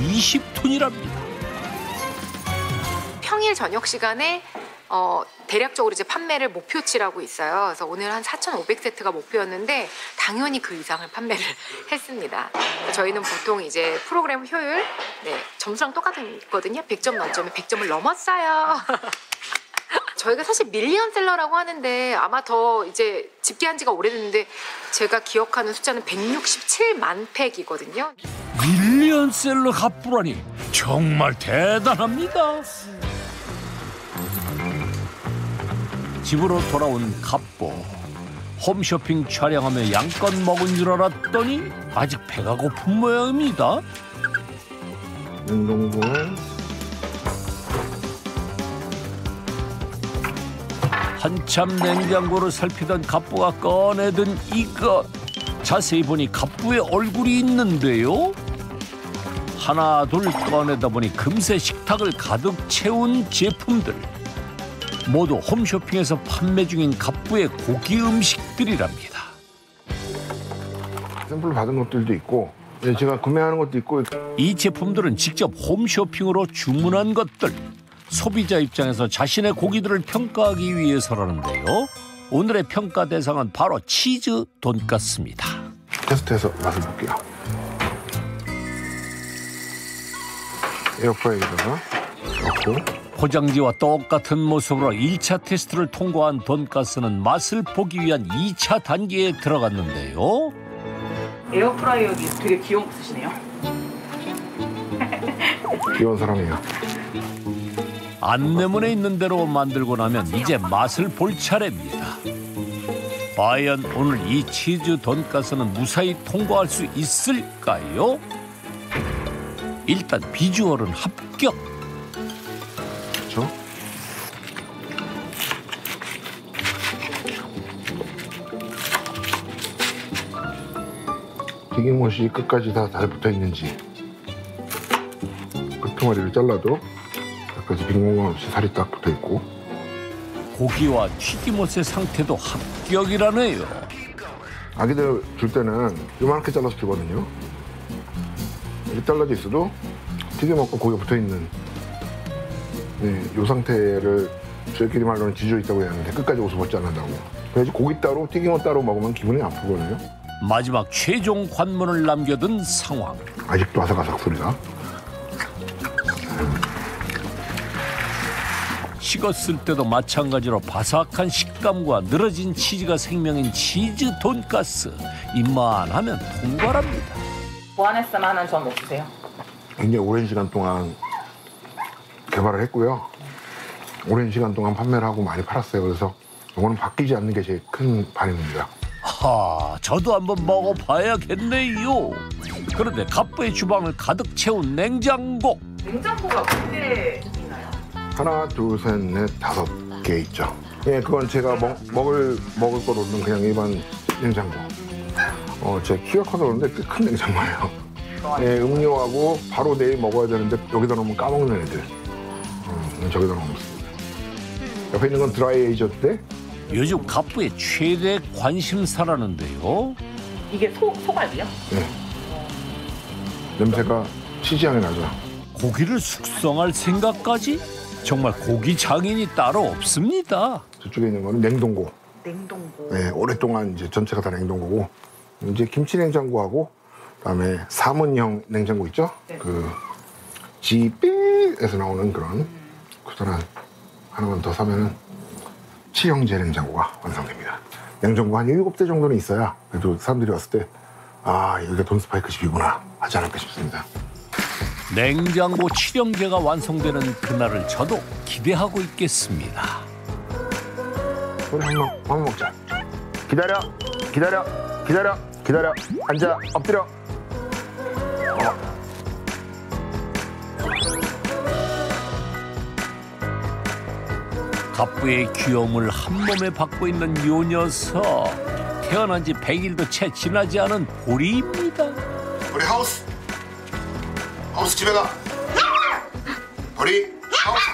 20톤이랍니다. 평일 저녁 시간에 대략적으로 이제 판매를 목표치라고 있어요. 그래서 오늘 한 4,500세트가 목표였는데 당연히 그 이상을 판매를 했습니다. 저희는 보통 이제 프로그램 효율 점수랑 똑같거든요. 100점 만점에 100점을 넘었어요. 저희가 사실 밀리언셀러라고 하는데 아마 더 이제 집계한 지가 오래됐는데 제가 기억하는 숫자는 167만 팩이거든요. 밀리언셀러 갑부라니 정말 대단합니다. 집으로 돌아온 갑부. 홈쇼핑 촬영하며 양껏 먹은 줄 알았더니 아직 배가 고픈 모양입니다. 냉동고에 한참 냉장고를 살피던 갑부가 꺼내든 이것. 자세히 보니 갑부의 얼굴이 있는데요. 하나 둘 꺼내다 보니 금세 식탁을 가득 채운 제품들. 모두 홈쇼핑에서 판매 중인 갑부의 고기 음식들이랍니다. 샘플 받은 것들도 있고 제가 구매하는 것도 있고. 이 제품들은 직접 홈쇼핑으로 주문한 것들. 소비자 입장에서 자신의 고기들을 평가하기 위해서라는데요. 오늘의 평가 대상은 바로 치즈 돈가스입니다. 테스트해서 맛을 볼게요. 에어프라이기다가 넣고 포장지와 똑같은 모습으로 1차 테스트를 통과한 돈가스는 맛을 보기 위한 2차 단계에 들어갔는데요. 에어프라이어기 되게 귀여운 거 쓰시네요. 귀여운 사람이에요. 안내문에 있는 대로 만들고 나면 이제 맛을 볼 차례입니다. 과연 오늘 이 치즈 돈가스는 무사히 통과할 수 있을까요? 일단 비주얼은 합격. 그렇죠? 튀김옷이 끝까지 다 잘 붙어 있는지 끝머리를 잘라도 끝까지 빈공간 없이 살이 딱 붙어 있고 고기와 튀김옷의 상태도 합격이라네요. 아기들 줄 때는 요만하게 잘라서 주거든요. 이렇게 잘라져 있어도 튀김옷과 고기가 붙어 있는 이 상태를 저희끼리 말로는 지져 있다고 하는데 끝까지 옷을 벗지 않는다고. 그래서 고기 따로 튀김옷 따로 먹으면 기분이 아프거든요. 마지막 최종 관문을 남겨둔 상황. 아직도 아삭아삭 소리가. 식었을 때도 마찬가지로 바삭한 식감과 늘어진 치즈가 생명인 치즈 돈가스. 입만 하면 통과랍니다. 보완했으면 하는 점 없으세요? 굉장히 오랜 시간 동안 개발을 했고요. 오랜 시간 동안 판매를 하고 많이 팔았어요. 그래서 이거는 바뀌지 않는 게 제일 큰 반응입니다. 저도 한번 먹어봐야겠네요. 그런데 갑부의 주방을 가득 채운 냉장고. 냉장고가 몇 개 있나요? 하나, 둘, 셋, 넷, 5개 있죠. 예, 그건 제가 먹을 거로는 그냥 일반 냉장고. 제 키가 커서 그런데 꽤 큰 냉장고예요. 예, 음료하고 바로 내일 먹어야 되는데 여기다 놓으면 까먹는 애들. 저기다 놓습니다. 옆에 있는 건 드라이 에이저인데 요즘 갑부의 최대 관심사라는데요. 이게 소갈비요? 네. 냄새가 치즈향이 나죠. 고기를 숙성할 생각까지? 정말 고기 장인이 따로 없습니다. 저쪽에 있는 거는 냉동고. 냉동고. 네, 오랫동안 이제 전체가 다 냉동고고 이제 김치 냉장고하고 그다음에 사문형 냉장고 있죠? 네. 그 지삐에서 나오는 그런 커다란 하나만 더 사면은 치형제 냉장고가 완성됩니다. 냉장고 한 7대 정도는 있어야 그래도 사람들이 왔을 때 여기가 돈스파이크 집이구나 하지 않을까 싶습니다. 냉장고 칠형제가 완성되는 그날을 저도 기대하고 있겠습니다. 우리 한번 먹자. 기다려. 앉아, 엎드려. 갑부의 귀여움을 한 몸에 받고 있는 요 녀석. 태어난 지 100일도 채 지나지 않은 보리입니다. 우리 하우스 집에 가. 우리 하우스.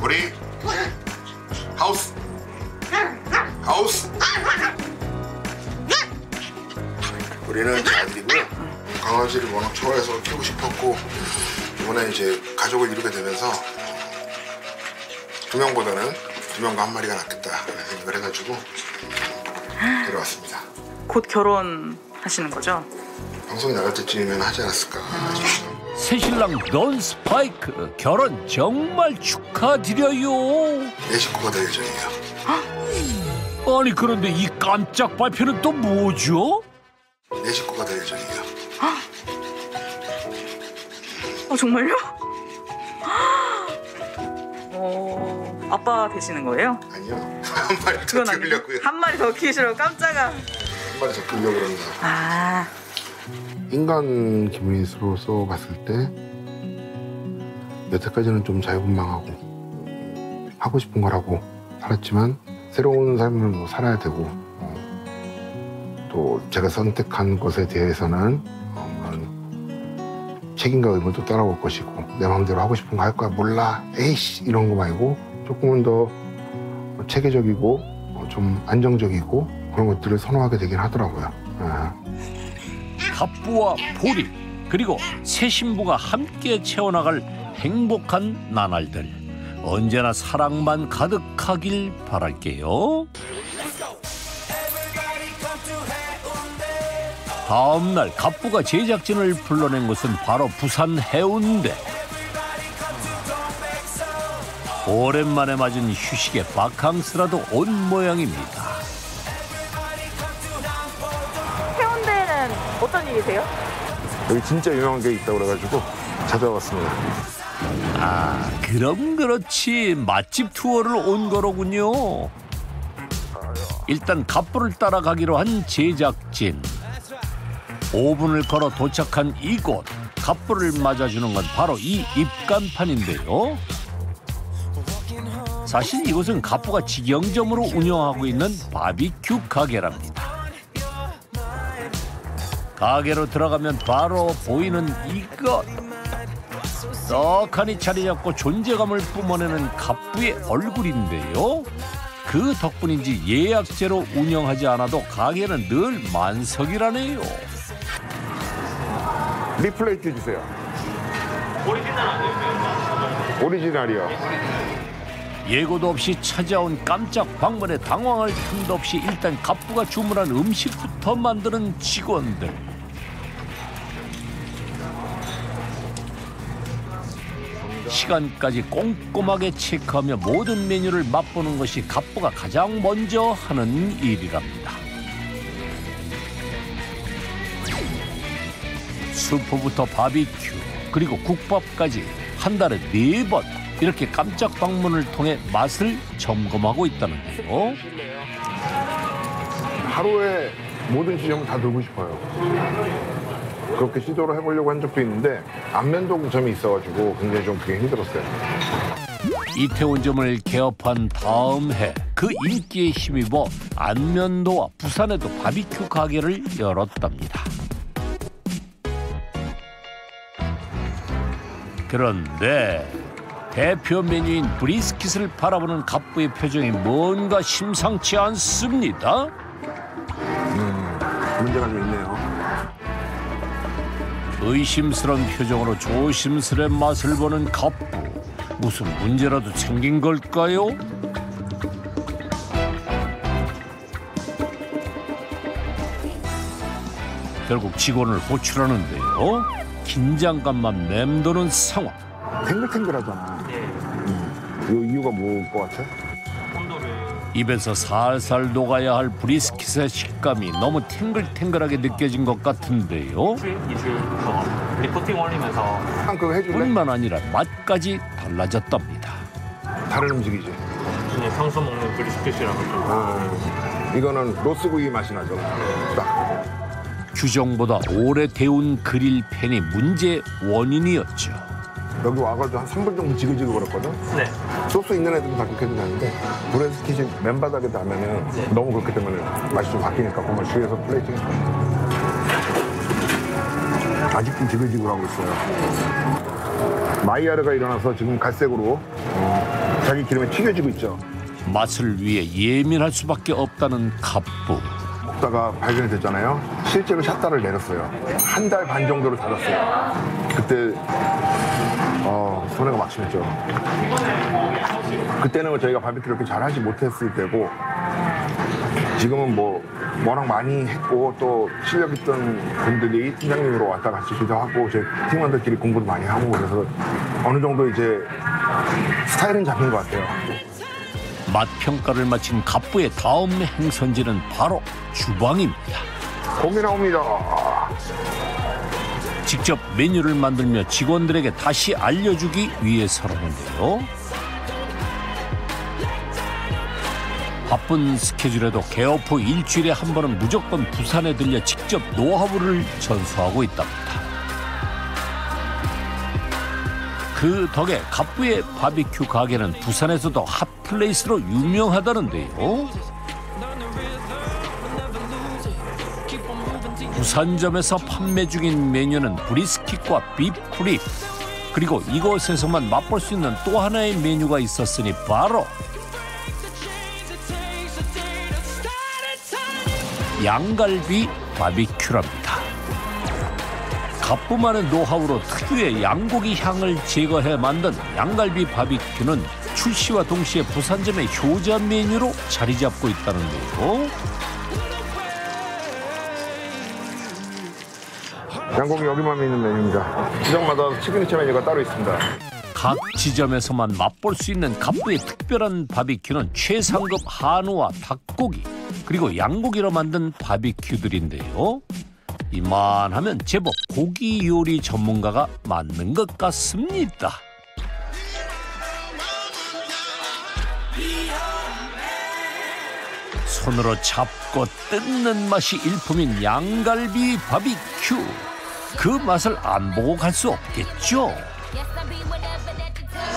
우리 하우스. 우리는 제 아들이고요. 강아지를 워낙 좋아해서 키우고 싶었고 이번에 이제 가족을 이루게 되면서 2명보다는 2명과 한 마리가 낫겠다 생각을 해가지고 데려왔습니다. 곧 결혼하시는 거죠? 방송이 나갈 때쯤이면 하지 않았을까. 새신랑 넌 스파이크 결혼 정말 축하드려요. 내 식구가 될 예정이에요. 아니 그런데 이 깜짝 발표는 또 뭐죠? 내 식구가 될 예정이에요. 정말요? 아빠 되시는 거예요? 아니요. 한 마리 더 키우려고요. 한 마리 더 키우시려고 깜짝아. 한 마리 더 키우려고 그런다. 인간 기분으로서 봤을 때 여태까지는 좀 자유분방하고 하고 싶은 거라고 살았지만 새로운 삶을 살아야 되고 또 제가 선택한 것에 대해서는 책임과 의무도 따라올 것이고 내 마음대로 하고 싶은 거 할 거야 몰라 에이씨 이런 거 말고 조금은 더 체계적이고 좀 안정적이고 그런 것들을 선호하게 되긴 하더라고요. 갑부와 보리 그리고 새 신부가 함께 채워나갈 행복한 나날들 언제나 사랑만 가득하길 바랄게요. 다음날 갑부가 제작진을 불러낸 곳은 바로 부산 해운대. 오랜만에 맞은 휴식에 바캉스라도 온 모양입니다. 해운대는 어떤 일이세요? 여기 진짜 유명한 게 있다고 그래가지고 찾아왔습니다. 그럼 그렇지 맛집 투어를 온 거로군요. 일단 갑부를 따라가기로 한 제작진. 5분을 걸어 도착한 이곳. 갑부를 맞아주는 건 바로 이 입간판인데요. 사실 이곳은 갑부가 직영점으로 운영하고 있는 바비큐 가게랍니다. 가게로 들어가면 바로 보이는 이것. 떡하니 자리 잡고 존재감을 뿜어내는 갑부의 얼굴인데요. 그 덕분인지 예약제로 운영하지 않아도 가게는 늘 만석이라네요. 리플레이트 주세요. 오리지널이요. 예고도 없이 찾아온 깜짝 방문에 당황할 틈도 없이 일단 갑부가 주문한 음식부터 만드는 직원들. 시간까지 꼼꼼하게 체크하며 모든 메뉴를 맛보는 것이 갑부가 가장 먼저 하는 일이랍니다. 수프부터 바비큐 그리고 국밥까지 한 달에 4번 이렇게 깜짝 방문을 통해 맛을 점검하고 있다는데요. 하루에 모든 지점을 다 돌고 싶어요. 그렇게 시도를 해보려고 한 적도 있는데 안면도점이 있어가지고 굉장히 좀 그게 힘들었어요. 이태원점을 개업한 다음 해 그 인기에 힘입어 안면도와 부산에도 바비큐 가게를 열었답니다. 그런데 대표 메뉴인 브리스킷을 바라보는 갑부의 표정이 뭔가 심상치 않습니다. 문제가 좀 있네요. 의심스러운 표정으로 조심스레 맛을 보는 갑부. 무슨 문제라도 생긴 걸까요? 결국 직원을 호출하는데요. 긴장감만 맴도는 상황. 탱글탱글하잖아. 이 이유가 뭐일 것 같아? 입에서 살살 녹아야 할 브리스킷의 식감이 너무 탱글탱글하게 느껴진 것 같은데요. 리포팅 올리면서 그거 해줄래? 뿐만 아니라 맛까지 달라졌답니다. 다른 음식이지. 그냥 평소 먹는 브리스킷이랑 좀. 이거는 로스구이 맛이 나죠. 딱. 규정보다 오래 데운 그릴 팬이 문제의 원인이었죠. 여기 와가지고 한 3분 정도 지글지글 걸었거든? 네. 소스 있는 애들은 다 그렇게 되는데 브레스킷이 맨바닥에 닿으면 너무 그렇게 되면 맛이 좀 바뀌니까 그걸 주위에서 플레이팅 아직도 지글지글하고 있어요. 마이야르가 일어나서 지금 갈색으로 자기 기름에 튀겨지고 있죠. 맛을 위해 예민할 수밖에 없다는 갑부. 먹다가 발견이 됐잖아요. 실제로 샷다를 내렸어요. 한 달 반 정도를 닫았어요. 그때 손해가 막심했죠. 그때는 저희가 바비큐를 그렇게 잘하지 못했을 때고 지금은 뭐 워낙 많이 했고 또 실력 있던 분들이 팀장님으로 왔다 가시기도 하고 제 팀원들끼리 공부도 많이 하고 그래서 어느 정도 이제 스타일은 잡힌 것 같아요. 맛 평가를 마친 갑부의 다음 행선지는 바로 주방입니다. 고기 나옵니다. 직접 메뉴를 만들며 직원들에게 다시 알려주기 위해서라는데요. 바쁜 스케줄에도 개업 후 일주일에 한 번은 무조건 부산에 들려 직접 노하우를 전수하고 있답니다. 그 덕에 갑부의 바비큐 가게는 부산에서도 핫플레이스로 유명하다는데요. 부산점에서 판매 중인 메뉴는 브리스킷과 비프립 그리고 이곳에서만 맛볼 수 있는 또 하나의 메뉴가 있었으니 바로 양갈비 바비큐랍니다. 갑부만의 노하우로 특유의 양고기 향을 제거해 만든 양갈비 바비큐는 출시와 동시에 부산점의 효자 메뉴로 자리 잡고 있다는데요. 양고기 여기만 있는 메뉴입니다. 지점마다 시그니처 메뉴가 따로 있습니다. 각 지점에서만 맛볼 수 있는 갑부의 특별한 바비큐는 최상급 한우와 닭고기 그리고 양고기로 만든 바비큐들인데요. 이만하면 제법 고기 요리 전문가가 맞는 것 같습니다. 손으로 잡고 뜯는 맛이 일품인 양갈비 바비큐. 그 맛을 안 보고 갈 수 없겠죠.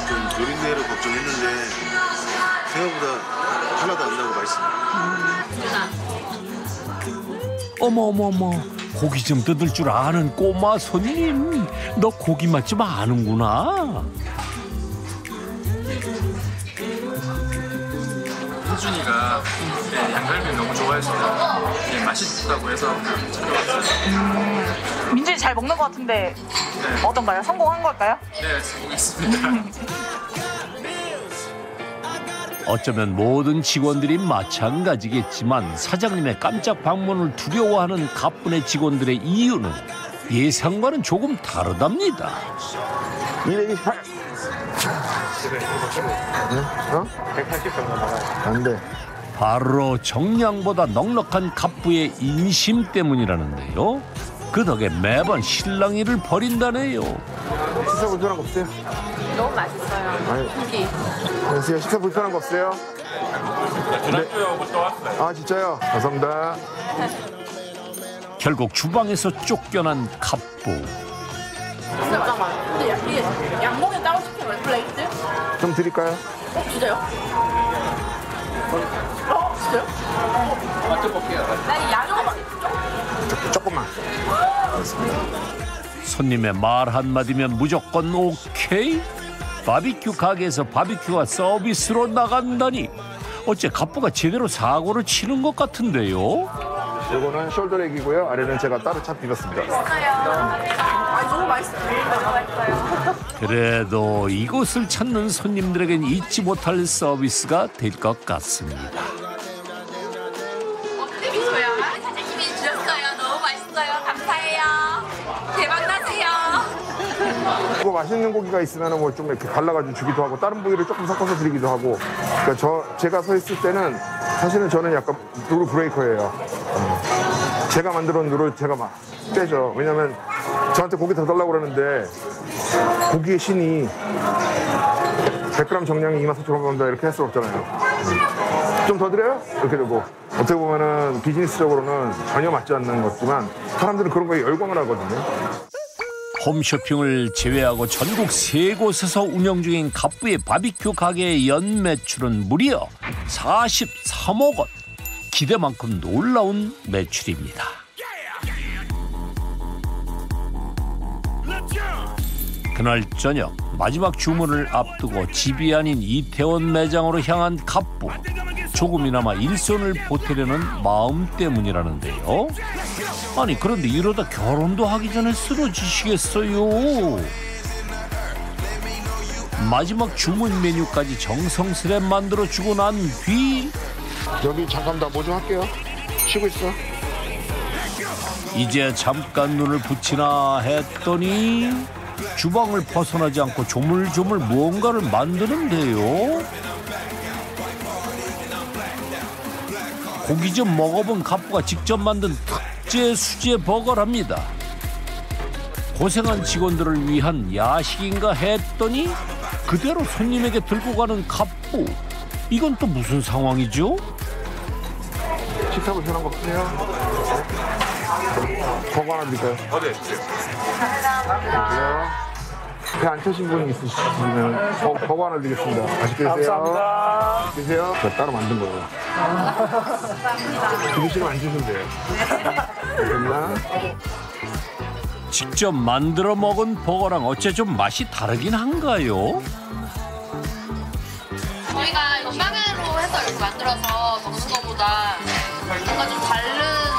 좀 노린내로 걱정했는데 생각보다 하나도 안 나고 맛있습니다. 어머 고기 좀 뜯을 줄 아는 꼬마 손님. 너 고기 맛 좀 아는구나. 혜준이가 양갈비 너무 좋아해서 맛있다고 해서 찾아왔어요. 민준이 잘 먹는 것 같은데 어떤가요? 성공한 걸까요? 네, 성공했습니다. 어쩌면 모든 직원들이 마찬가지겠지만 사장님의 깜짝 방문을 두려워하는 가뿐의 직원들의 이유는 예상과는 조금 다르답니다. 228 어? 180 정도 나가요. 안 돼. 바로 정량보다 넉넉한 갑부의 인심 때문이라는데요. 그 덕에 매번 실랑이를 벌인다네요. 식사 불편한 거 없어요? 너무 맛있어요. 아니. 고기. 안녕하세요. 식사 불편한 거 없어요? 지난주에 또 왔어요. 아 진짜요? 감사합니다. 결국 주방에서 쫓겨난 갑부. 잠깐만. 근데 이게 양봉에 따로 시켜요, 플레이트? 좀 드릴까요? 진짜요? 진짜요? 맛좀 볼게요. 난 양념만 조금만. 손님의 말 한마디면 무조건 오케이? 바비큐 가게에서 바비큐가 서비스로 나간다니 어째 갑부가 제대로 사고를 치는 것 같은데요? 이거는 숄더렉이고요. 아래는 제가 따로 차 비볐습니다. 너무 맛있어요. 그래도 이곳을 찾는 손님들에겐 잊지 못할 서비스가 될 것 같습니다. 어때 미소야? 힘이 주셨어요. 너무 맛있어요. 감사해요. 대박 나세요. 이거 맛있는 고기가 있으면 뭐 좀 이렇게 갈라가지고 주기도 하고 다른 부위를 조금 섞어서 드리기도 하고. 그러니까 제가 서 있을 때는 사실은 저는 약간 룰 브레이커예요. 제가 만들어 놓은 룰을 제가 막 빼죠. 왜냐면 저한테 고기 더 달라고 그러는데 고기의 신이 100g 정량이 24,000원입니다 이렇게 할 수 없잖아요. 좀 더 드려요? 이렇게 되고 어떻게 보면은 비즈니스적으로는 전혀 맞지 않는 거지만 사람들은 그런 거에 열광을 하거든요. 홈쇼핑을 제외하고 전국 3곳에서 운영 중인 갑부의 바비큐 가게의 연 매출은 무려 43억 원. 기대만큼 놀라운 매출입니다. 그날 저녁 마지막 주문을 앞두고 집이 아닌 이태원 매장으로 향한 갑부. 조금이나마 일손을 보태려는 마음 때문이라는데요. 아니 그런데 이러다 결혼도 하기 전에 쓰러지시겠어요. 마지막 주문 메뉴까지 정성스레 만들어주고 난 뒤 여기 잠깐 나 뭐 좀 할게요. 쉬고 있어. 이제 잠깐 눈을 붙이나 했더니 주방을 벗어나지 않고 조물조물 무언가를 만드는데요. 고기 좀 먹어본 갑부가 직접 만든 특제 수제 버거랍니다. 고생한 직원들을 위한 야식인가 했더니 그대로 손님에게 들고 가는 갑부. 이건 또 무슨 상황이죠? 식사 불편한 거 없으세요? 버거 하나 드릴까요? 네. 배안 차신 분 있으시면 버거 하나 드리겠습니다. 맛있게 드세요. 감사합니다. 드세요. 제가 따로 만든 거예요. 드시면 안 주시면 돼요. 됐나? 직접 만들어 먹은 버거랑 어째 좀 맛이 다르긴 한가요? 저희가 이거 빵으로 해서 이렇게 만들어서 먹는 것보다 뭔가 좀 다른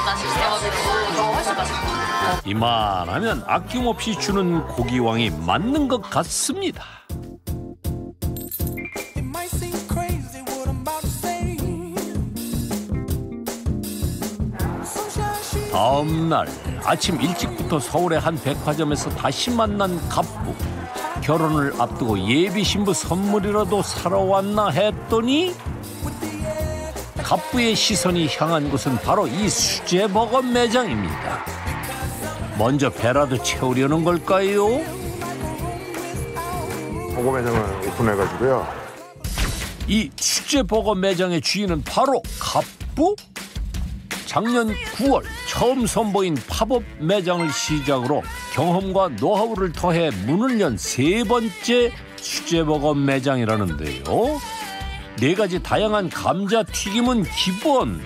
맛이 있어가지고 더 훨씬 맛있어요. 이만하면 아낌없이 주는 고기왕이 맞는 것 같습니다. 다음 날 아침 일찍부터 서울의 한 백화점에서 다시 만난 갑부. 결혼을 앞두고 예비 신부 선물이라도 사러 왔나 했더니 갑부의 시선이 향한 곳은 바로 이 수제버거 매장입니다. 먼저 배라도 채우려는 걸까요? 버거 매장을 오픈해가지고요. 이 수제버거 매장의 주인은 바로 갑부? 작년 9월 처음 선보인 팝업 매장을 시작으로 경험과 노하우를 더해 문을 연 3번째 수제버거 매장이라는데요. 4가지 다양한 감자튀김은 기본.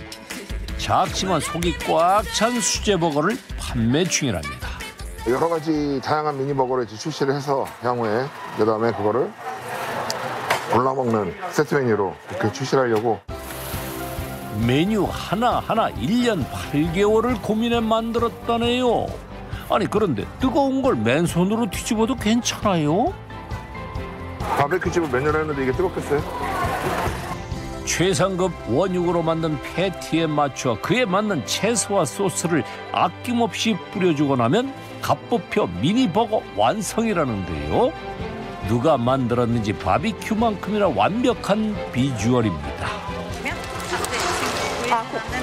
작지만 속이 꽉 찬 수제버거를 판매 중이랍니다. 여러 가지 다양한 미니버거를 이제 출시를 해서 향후에 그다음에 그거를 골라먹는 세트 메뉴로 이렇게 출시를 하려고. 메뉴 하나하나 1년 8개월을 고민해 만들었다네요. 아니 그런데 뜨거운 걸 맨손으로 뒤집어도 괜찮아요? 바베큐집을 몇 년 했는데 이게 뜨겁겠어요? 최상급 원육으로 만든 패티에 맞춰 그에 맞는 채소와 소스를 아낌없이 뿌려주고 나면 갑부표 미니버거 완성이라는데요. 누가 만들었는지 바비큐만큼이나 완벽한 비주얼입니다.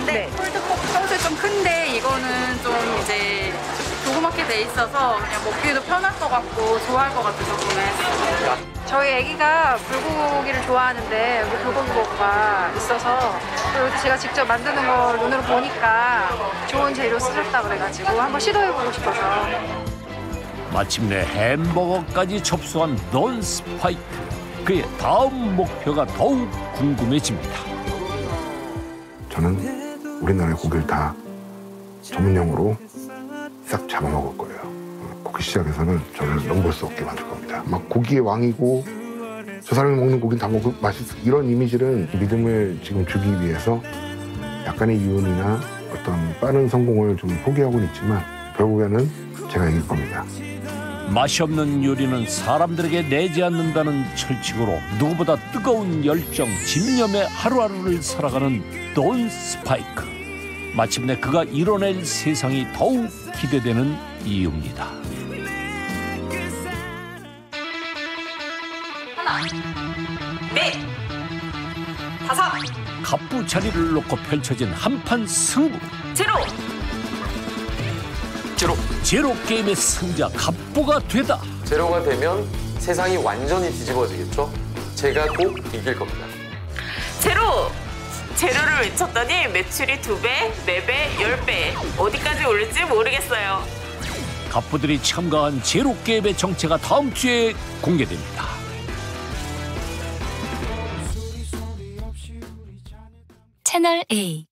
네. 콜드컵 평소에 좀 큰데 이거는 좀 이제 조그맣게 돼 있어서 그냥 먹기도 편할 것 같고 좋아할 것 같아서 구매했어요. 저희 아기가 불고기를 좋아하는데 여기 불고기 버거가 있어서 그리고 제가 직접 만드는 걸 눈으로 보니까 좋은 재료 쓰셨다 그래가지고 한번 시도해보고 싶어서. 마침내 햄버거까지 접수한 돈 스파이크. 그의 다음 목표가 더욱 궁금해집니다. 저는 우리나라의 고기를 다 전문용어로 싹 잡아먹을 거예요. 고기 시장에서는 저를 넘볼 수 없게 만들 겁니다. 막 고기의 왕이고 저 사람이 먹는 고기는 다 먹고 맛있어. 이런 이미지를 믿음을 지금 주기 위해서 약간의 유언이나 어떤 빠른 성공을 좀 포기하고는 있지만 결국에는 제가 이길 겁니다. 맛이 없는 요리는 사람들에게 내지 않는다는 철칙으로 누구보다 뜨거운 열정, 집념의 하루하루를 살아가는 돈 스파이크. 마침내 그가 이뤄낼 세상이 더욱 기대되는 이유입니다. 하나, 넷, 다섯. 갑부 자리를 놓고 펼쳐진 한판 승부. 제로 게임의 승자 갑부가 되다. 제로가 되면 세상이 완전히 뒤집어지겠죠? 제가 꼭 이길 겁니다. 제로를 외쳤더니 매출이 2배, 4배, 10배 어디까지 오를지 모르겠어요. 갑부들이 참가한 제로 게임의 정체가 다음 주에 공개됩니다. 채널 A